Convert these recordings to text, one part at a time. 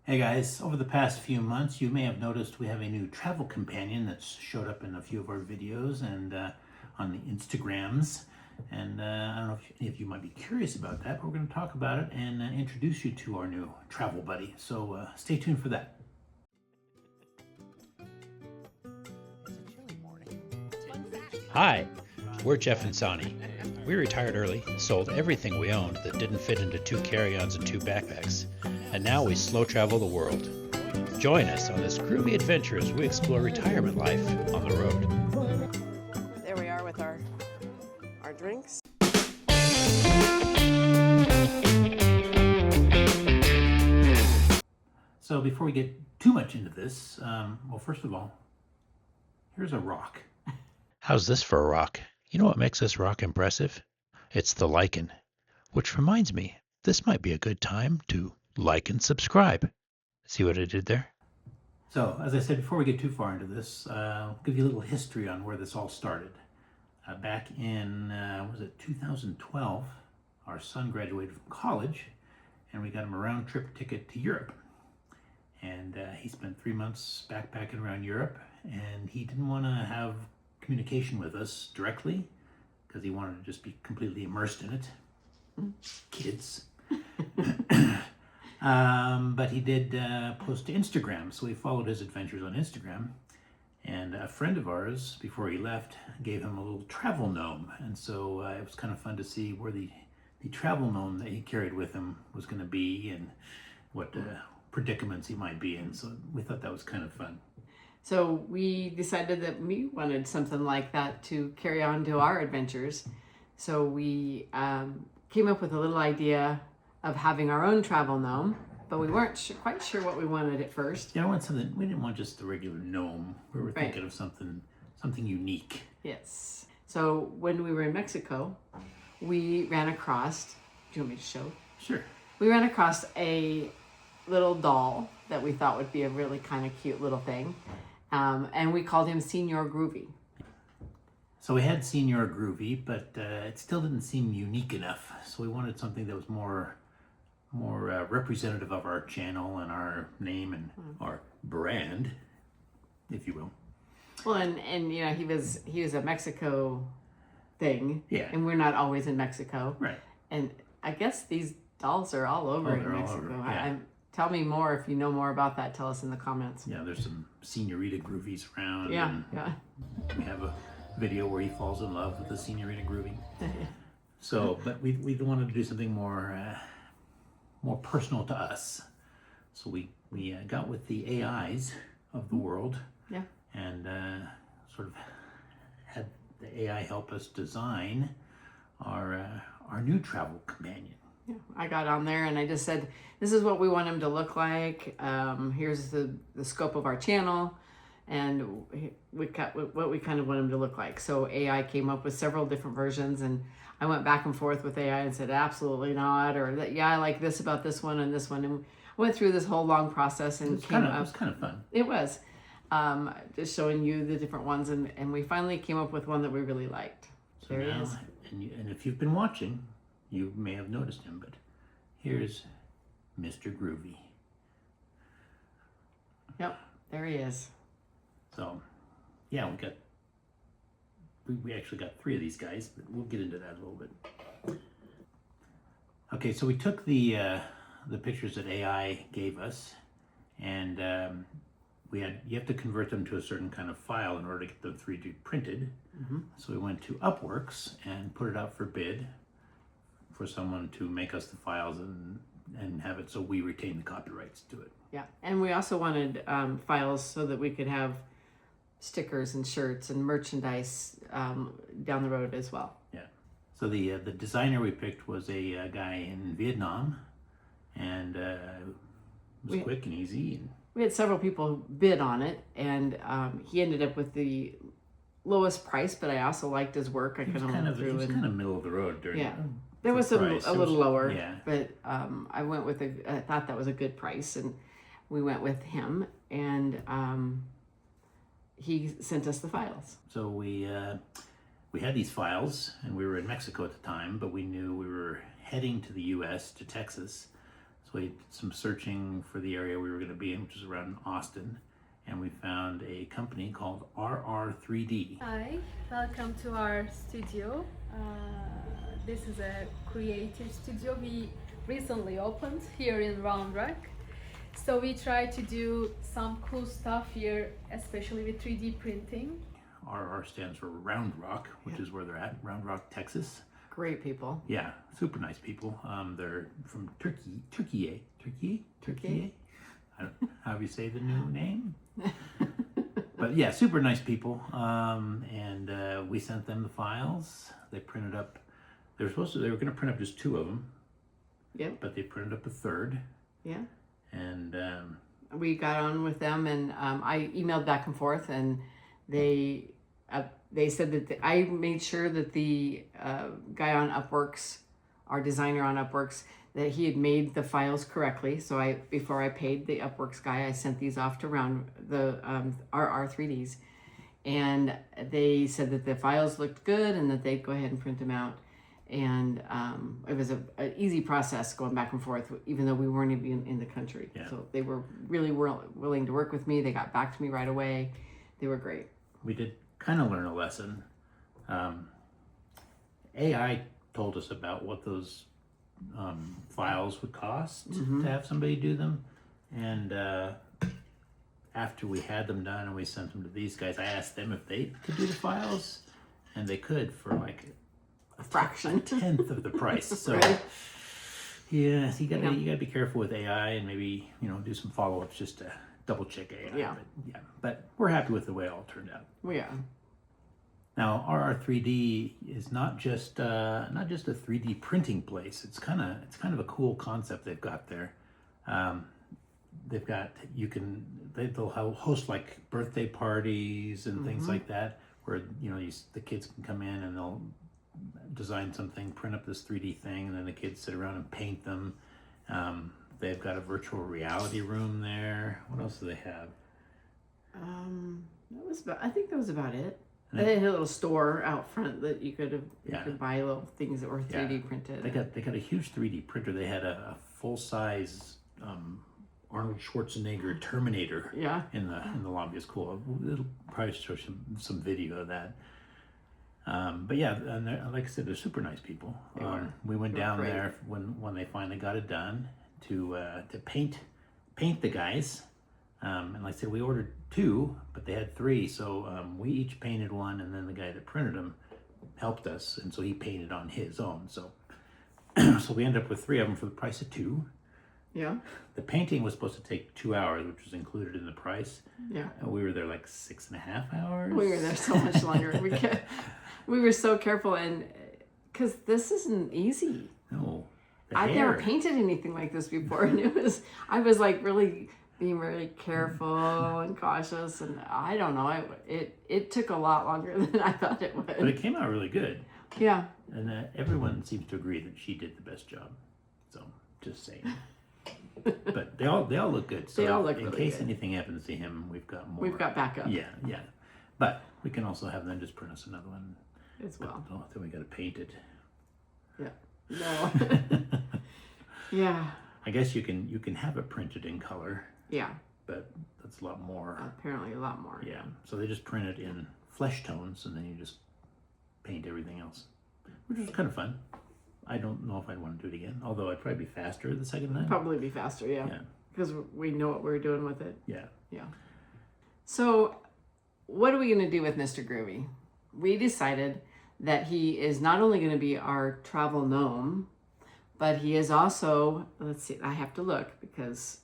Hey guys, over the past few months you may have noticed we have a new travel companion that's showed up in a few of our videos and on the Instagrams. And I don't know if any of you might be curious about that, but we're going to talk about it and introduce you to our new travel buddy. So stay tuned for that. Hi, we're Jeff and Soni. We retired early, sold everything we owned that didn't fit into 2 carry-ons and 2 backpacks, and now we slow travel the world. Join us on this groovy adventure as we explore retirement life on the road. There we are with our drinks. So before we get too much into this, well, first of all, here's a rock. How's this for a rock? You know what makes this rock impressive? It's the lichen. Which reminds me, this might be a good time to like and subscribe. See what I did there? So, as I said, before we get too far into this, I'll give you a little history on where this all started. Back in, 2012, our son graduated from college, and we got him a round-trip ticket to Europe. And he spent 3 months backpacking around Europe, and he didn't want to have communication with us directly, because he wanted to just be completely immersed in it. Kids. But he did post to Instagram, so we followed his adventures on Instagram. And a friend of ours, before he left, gave him a little travel gnome. And so it was kind of fun to see where the travel gnome that he carried with him was going to be and what predicaments he might be in. So we thought that was kind of fun. So we decided that we wanted something like that to carry on to our adventures. So we came up with a little idea of having our own travel gnome, but we weren't quite sure what we wanted at first. Yeah, we didn't want just the regular gnome. We were thinking of something unique. Yes. So when we were in Mexico, we ran across, do you want me to show? Sure. We ran across a little doll that we thought would be a really kind of cute little thing. And we called him Señor Groovy. So we had Señor Groovy, but it still didn't seem unique enough. So we wanted something that was more representative of our channel and our name and our brand, if you will. Well, and you know, he was a Mexico thing. Yeah. And we're not always in Mexico. Right. And I guess these dolls are all over in Mexico. Over, yeah. Tell me more if you know more about that. Tell us in the comments. Yeah, there's some Señorita Groovies around. Yeah, and yeah. We have a video where he falls in love with the Señorita Groovy. So, but we wanted to do something more personal to us. So we got with the AIs of the world. Yeah. And sort of had the AI help us design our new travel companion. Yeah, I got on there and I just said, this is what we want him to look like. Here's the scope of our channel, and we got what we kind of want him to look like. So AI came up with several different versions, and I went back and forth with AI and said, absolutely not, or that, yeah, I like this about this one and this one. And I went through this whole long process and it was kind of fun. It was. Just showing you the different ones, and we finally came up with one that we really liked. So there he is. And if you've been watching, you may have noticed him, but here's Mr. Groovy. Yep, there he is. So, yeah, we actually got 3 of these guys, but we'll get into that a little bit. Okay, so we took the pictures that AI gave us, and you have to convert them to a certain kind of file in order to get them 3D printed. Mm-hmm. So we went to Upworks and put it out for bid for someone to make us the files and have it so we retain the copyrights to it. Yeah, and we also wanted files so that we could have stickers and shirts and merchandise down the road as well. Yeah. So the designer we picked was a guy in Vietnam, and it was quick and easy. And we had several people bid on it, and he ended up with the lowest price, but I also liked his work. He was kind of middle of the road during. Yeah. There was a little lower, yeah. But I went with I thought that was a good price, and we went with him, and he sent us the files. So we had these files, and we were in Mexico at the time, but we knew we were heading to the U.S., to Texas. So we did some searching for the area we were going to be in, which is around Austin, and we found a company called RR3D. Hi, welcome to our studio. This is a creative studio we recently opened here in Round Rock. So we try to do some cool stuff here, especially with 3D printing. RR stands for Round Rock, which is where they're at, Round Rock, Texas. Great people. Yeah, super nice people. They're from Turkey. I don't know how you say the new name. But yeah, super nice people. And we sent them the files. They printed up. They were going to print up just 2 of them. Yep. But they printed up a 3rd. Yeah. And we got on with them, and I emailed back and forth, and they said that I made sure that the guy on Upworks, our designer on Upworks, that he had made the files correctly. So before I paid the Upworks guy, I sent these off to RR3Ds, and they said that the files looked good and that they'd go ahead and print them out. And it was an easy process going back and forth, even though we weren't even in the country. Yeah. So they were really willing to work with me. They got back to me right away. They were great. we did kind of learn a lesson. AI told us about what those files would cost to have somebody do them. And after we had them done and we sent them to these guys, I asked them if they could do the files, and they could for like A fraction. a tenth of the price. So Right. yeah, you gotta be careful with AI, and maybe do some follow-ups just to double check AI. Yeah. But we're happy with the way it all turned out. Well, yeah. Now RR3D is not just a 3D printing place. It's kind of a cool concept they've got there. They'll host like birthday parties and things like that, where the kids can come in and they'll design something, print up this 3D thing, and then the kids sit around and paint them. They've got a virtual reality room there. What else do they have? I think that was about it. And They had a little store out front that you could buy little things that were 3D Yeah. printed. They got a huge 3D printer. They had a full size Arnold Schwarzenegger Terminator Yeah. in the lobby. It's cool. It'll probably show some video of that. But yeah, and like I said, they're super nice people. They were. We went They were down great. there when they finally got it done to paint the guys. And like I said, we ordered 2, but they had 3, so we each painted one, and then the guy that printed them helped us, and so he painted on his own. So so we ended up with 3 of them for the price of 2. Yeah. The painting was supposed to take 2 hours, which was included in the price. Yeah. And we were there like 6.5 hours. We were there so much longer. We were so careful, and because this isn't easy. No. I've never painted anything like this before, and I was like really being really careful and cautious, and I don't know, it took a lot longer than I thought it But would. it came out really good. Yeah. And everyone seems to agree that she did the best job. So, just saying. But they all look good. So They all look in really case good. anything happens to him, we've got more. We've got backup Yeah. But we can also have them just print us another one. as well. Oh, then we got to paint it. Yeah. No. Yeah. I guess you can have it printed in color, Yeah. but that's a lot more. Apparently a lot more. Yeah. So they just print it in flesh tones, and then you just paint everything else, which was kind of fun. I don't know if I'd want to do it again, although I'd probably be faster the second time. Probably be faster, yeah. Yeah. Because we know what we're doing with it. Yeah. Yeah. So, what are we going to do with Mr. Groovy? We decided that he is not only going to be our travel gnome, but he is also, let's see, I have to look because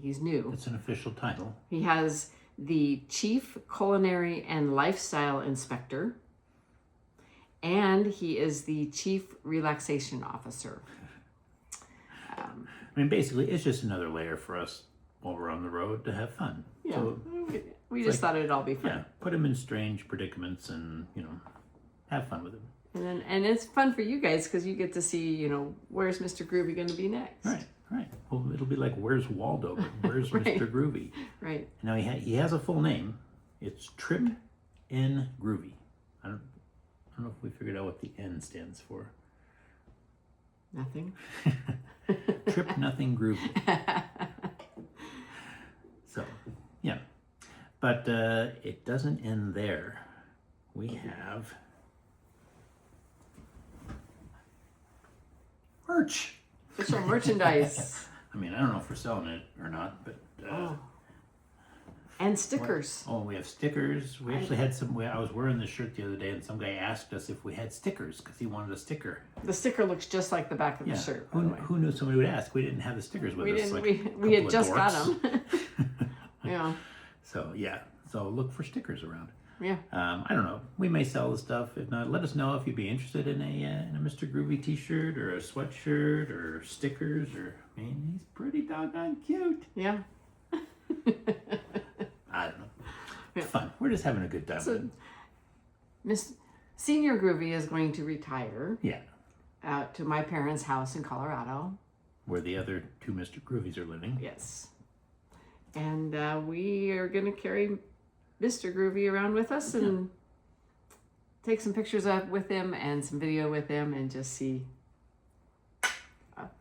he's new. It's an official title. He has the Chief Culinary and Lifestyle Inspector, and he is the Chief Relaxation Officer. I mean, basically, it's just another layer for us while we're on the road to have fun. Yeah, So, we just thought it'd all be fun. yeah, put him in strange predicaments and, have fun with him. And it's fun for you guys because you get to see, where's Mr. Groovy going to be next? Right. Well, it'll be like, where's Waldo? But where's Right. Mr. Groovy? Right. Now, he has a full name. It's Trip N Groovy. I don't know if we figured out what the N stands for. Nothing. Trip Nothing Groovy. So, yeah. But it doesn't end there. We have merch. Official merchandise. I mean, I don't know if we're selling it or not, but And stickers. oh, we have stickers. We actually had some. I was wearing this shirt the other day, and some guy asked us if we had stickers because he wanted a sticker. The sticker looks just like the back of the shirt, by the way. Who knew somebody would ask? We didn't have the stickers with We us. didn't. Like We a had couple just of got dorks. them. Yeah. So yeah. So look for stickers around. Yeah. I don't know. We may sell the stuff. If not, let us know if you'd be interested in a Mr. Groovy T-shirt or a sweatshirt or stickers. Or I mean, he's pretty doggone cute. Yeah. I don't know. It's fun. We're just having a good time. So, Señor Groovy is going to retire Yeah. out to my parents' house in Colorado. Where the other two Mr. Groovies are living. Yes. And we are going to carry Mr. Groovy around with us and take some pictures with him and some video with him and just see.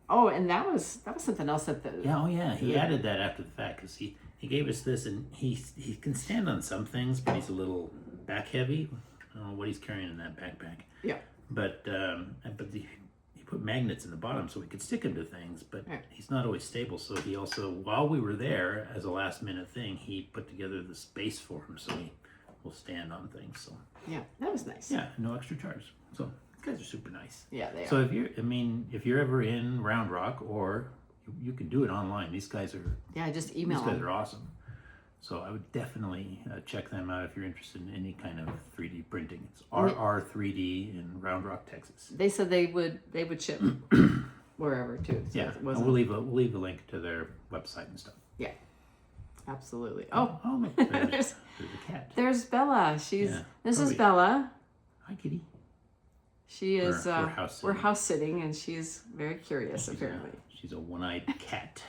And that was something else that the Yeah, oh yeah. He added that after the fact because he gave us this, and he can stand on some things, but he's a little back heavy. I don't know what he's carrying in that backpack. Yeah. But he put magnets in the bottom so we could stick him to things, but Right. he's not always stable. So he also, while we were there as a last minute thing, he put together the space for him so he will stand on things. So Yeah, that was nice. yeah, no extra charge. So these guys are super nice. Yeah, they So are. if you're ever in Round Rock, or you can do it online. These guys are Yeah, just email these guys them. are awesome. So I would definitely check them out if you're interested in any kind of 3D printing. It's RR3D in Round Rock, Texas. They said they would ship wherever too. So Yeah, it and wasn't, we'll leave a link to their website and stuff. yeah, absolutely. Oh, look, there's there's a cat. there's Bella. She's Yeah, this is Toby. Bella. Hi, kitty. She is we're house sitting. sitting, and she's very curious apparently. She's a one-eyed cat.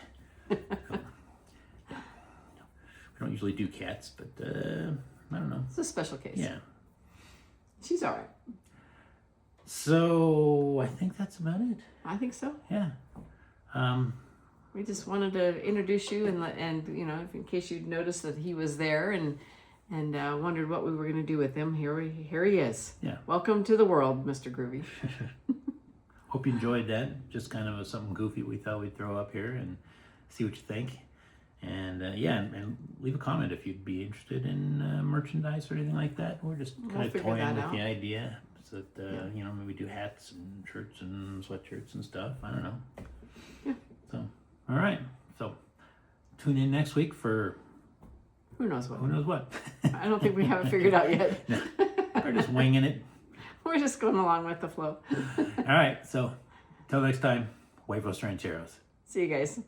We don't usually do cats, but I don't know. It's a special case. Yeah. She's all right. So I think that's about it. I think so. Yeah. We just wanted to introduce you and you know, in case you'd noticed that he was there and wondered what we were going to do with him. Here he is. Yeah. Welcome to the world, Mr. Groovy. Hope you enjoyed that. Just kind of something goofy we thought we'd throw up here and see what you think. And and leave a comment if you'd be interested in merchandise or anything like that. We're just kind of figure toying that with out. the idea. So that, you know, maybe do hats and shirts and sweatshirts and stuff. I don't know. Yeah. So, all right. So, tune in next week for Who knows what? who knows what. I don't think we have it figured out yet. We're just winging it. We're just going along with the flow. All right. So, until next time, huevos rancheros. See you guys.